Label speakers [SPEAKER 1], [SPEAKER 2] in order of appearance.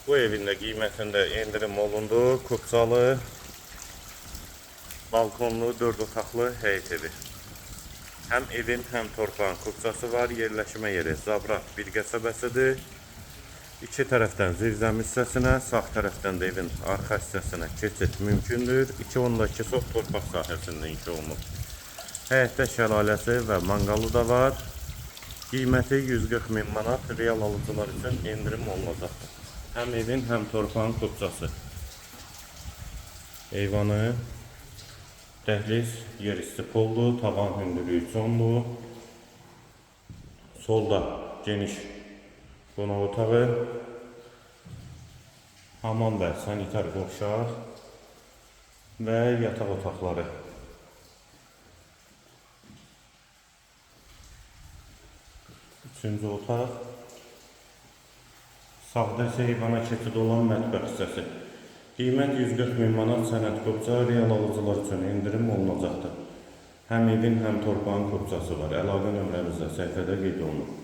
[SPEAKER 1] Bu evin də qiymətində endirim olundu. Kupçalı, balkonlu, 4 otaqlı həyət evi. Həm evin, həm torpağın kupçası var. Yerləşmə yeri Zabrat bir qəsəbəsidir. İki tərəfdən zirzəmi hissəsinə, sağ tərəfdən də evin arxa hissəsinə keçid mümkündür. 2.2 çox torpaq sahəsində inşa olunub. Həyətdə şəlaləsi və manqalı da var. Qiyməti 140 min manat, real alıcılar üçün endirim olunacaqdır. Həm evin, həm torpağın kupçası. Eyvanı, dəhliz, yer isti pollu, tavan hündürlüyü sonlu. Solda geniş qonaq otağı, hamam və sanitar qovşaq və yataq otaqları. Üçüncü otaq. Sağda isə eyvana keçid olan mətbəx hissəsi. Qiymət 140 min manat, sənəd kupça, real alıcılar üçün endirim olunacaqdır. Həm evin, həm torpağın kupçası var. Əlaqə nömrəmizdə səhifədə qeyd olunur.